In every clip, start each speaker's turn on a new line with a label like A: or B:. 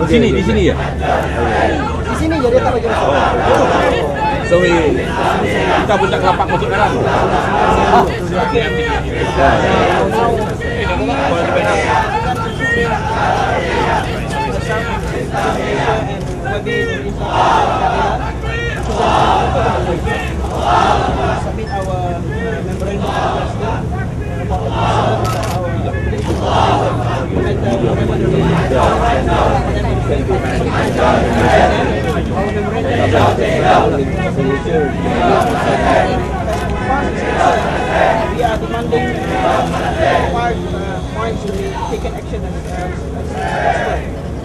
A: Di sini ya?
B: Di sini jadi tak bagi
A: So kita pun tak lapak masuk dalam.
B: submit our memorandum we are demanding 5 points to be taken action as possible.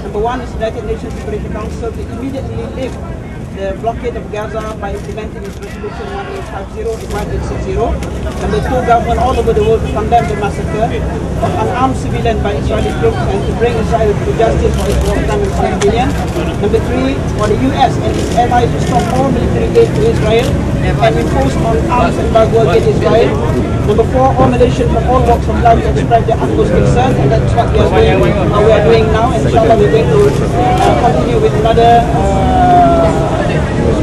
B: Number one is United Nations Security Council to immediately lift the blockade of Gaza by implementing its resolution 1850 to 1960. Number two, government all over the world to condemn the massacre of unarmed civilians by Israeli troops and to bring Israel to justice for its war crime and civilian. Number three, for the US and its allies to stop all military aid to Israel and impose on arms embargo against Israel. Number four, all Malaysians from all walks of life to express their utmost concern, and that's what we are doing now. And inshallah, we're going to continue with another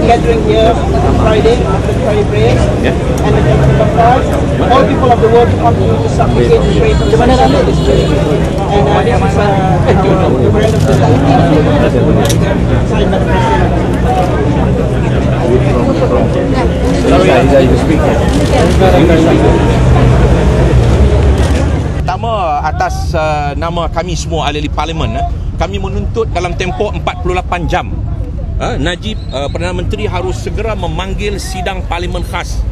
B: gathering here on Friday after Friday prayers. And number five, all people of the world to continue to supplicate and pray for the success of this church. And this is the memorandum signed by the President.
A: Pertama, atas nama kami semua ahli parlimen, kami menuntut dalam tempoh 48 jam Najib Perdana Menteri harus segera memanggil sidang parlimen khas,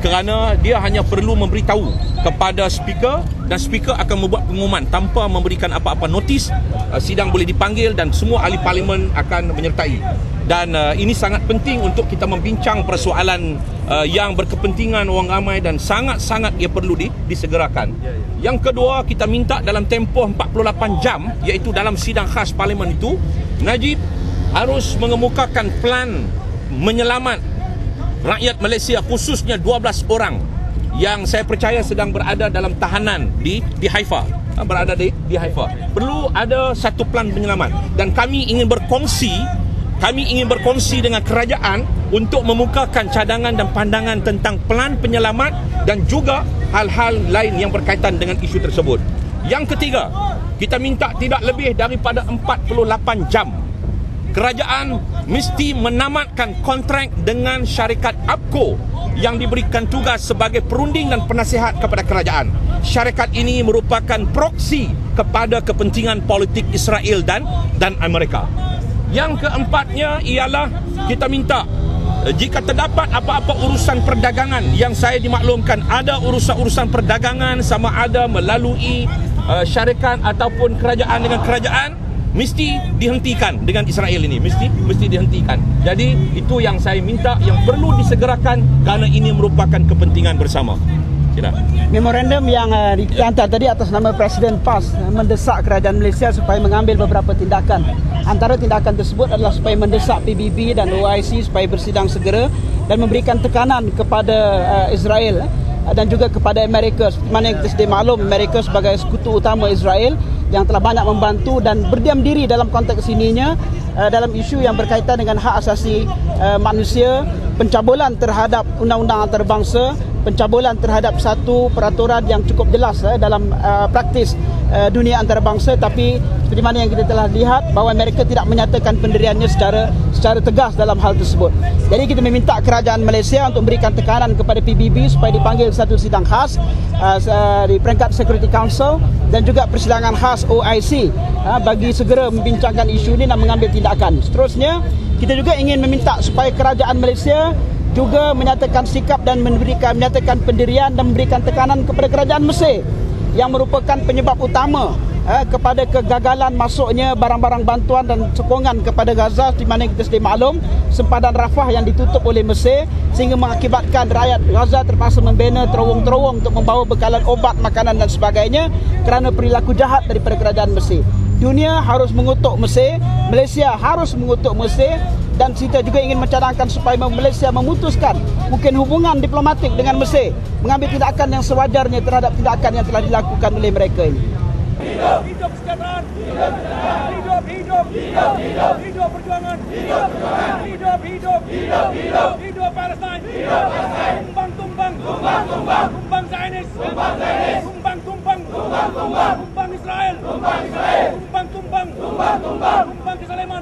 A: kerana dia hanya perlu memberitahu kepada speaker dan speaker akan membuat pengumuman tanpa memberikan apa-apa notis. Sidang boleh dipanggil dan semua ahli parlimen akan menyertai. Dan ini sangat penting untuk kita membincang persoalan yang berkepentingan orang ramai dan sangat-sangat ia perlu disegerakan. Yang kedua, kita minta dalam tempoh 48 jam, iaitu dalam sidang khas parlimen itu, Najib harus mengemukakan plan menyelamat rakyat Malaysia, khususnya 12 orang yang saya percaya sedang berada dalam tahanan di Haifa, berada di Haifa. Perlu ada satu plan penyelamat dan kami ingin berkongsi dengan kerajaan untuk memukakan cadangan dan pandangan tentang plan penyelamat dan juga hal-hal lain yang berkaitan dengan isu tersebut. Yang ketiga, kita minta tidak lebih daripada 48 jam kerajaan mesti menamatkan kontrak dengan syarikat APCO yang diberikan tugas sebagai perunding dan penasihat kepada kerajaan. Syarikat ini merupakan proksi kepada kepentingan politik Israel dan Amerika. Yang keempatnya ialah kita minta jika terdapat apa-apa urusan perdagangan yang saya dimaklumkan ada urusan-urusan perdagangan sama ada melalui syarikat ataupun kerajaan dengan kerajaan, mesti dihentikan dengan Israel ini, mesti dihentikan. Jadi itu yang saya minta, yang perlu disegerakan kerana ini merupakan kepentingan bersama. Kira.
B: Memorandum yang dihantar tadi atas nama Presiden PAS mendesak kerajaan Malaysia supaya mengambil beberapa tindakan. Antara tindakan tersebut adalah supaya mendesak PBB dan OIC supaya bersidang segera dan memberikan tekanan kepada Israel dan juga kepada Amerika. Seperti mana yang kita sedia maklum, Amerika sebagai sekutu utama Israel yang telah banyak membantu dan berdiam diri dalam konteks ininya dalam isu yang berkaitan dengan hak asasi manusia, pencabulan terhadap undang-undang antarabangsa, pencabulan terhadap satu peraturan yang cukup jelas dalam praktis dunia antarabangsa. Tapi seperti mana yang kita telah lihat bahawa Amerika tidak menyatakan pendiriannya secara tegas dalam hal tersebut. Jadi kita meminta kerajaan Malaysia untuk memberikan tekanan kepada PBB supaya dipanggil satu sidang khas di peringkat Security Council dan juga persidangan khas OIC bagi segera membincangkan isu ini dan mengambil tindakan. Seterusnya, kita juga ingin meminta supaya kerajaan Malaysia juga menyatakan sikap dan menyatakan pendirian dan memberikan tekanan kepada kerajaan Mesir yang merupakan penyebab utama kepada kegagalan masuknya barang-barang bantuan dan sokongan kepada Gaza, di mana kita sedia maklum sempadan Rafah yang ditutup oleh Mesir sehingga mengakibatkan rakyat Gaza terpaksa membina terowong-terowong untuk membawa bekalan obat, makanan dan sebagainya kerana perilaku jahat daripada kerajaan Mesir. Dunia harus mengutuk Mesir, Malaysia harus mengutuk Mesir, dan kita juga ingin mencadangkan supaya Malaysia memutuskan mungkin hubungan diplomatik dengan Mesir, mengambil tindakan yang sewajarnya terhadap tindakan yang telah dilakukan oleh mereka ini.
C: Hidup kesejahteraan, hidup perjuangan, hidup Palestin, tumbang Zionis, tumbang Israel, tumbang kezaliman.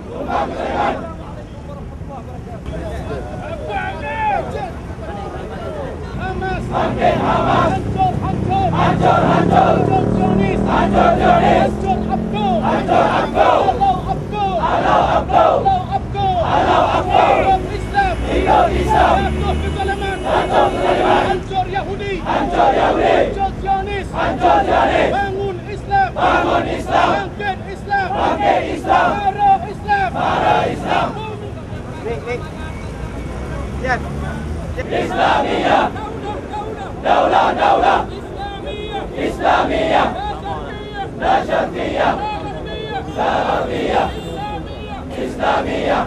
C: Hamas, hancur, Zionis, hancur, Islam, jatuh kezaliman, hancur Yahudi, hancur Zionis, bangun Islam, bangkit Islam, Mara Islam. Islamiyah, daulah, Islamiyah, Nasyatiyah, Salafiyah, Islamiyah.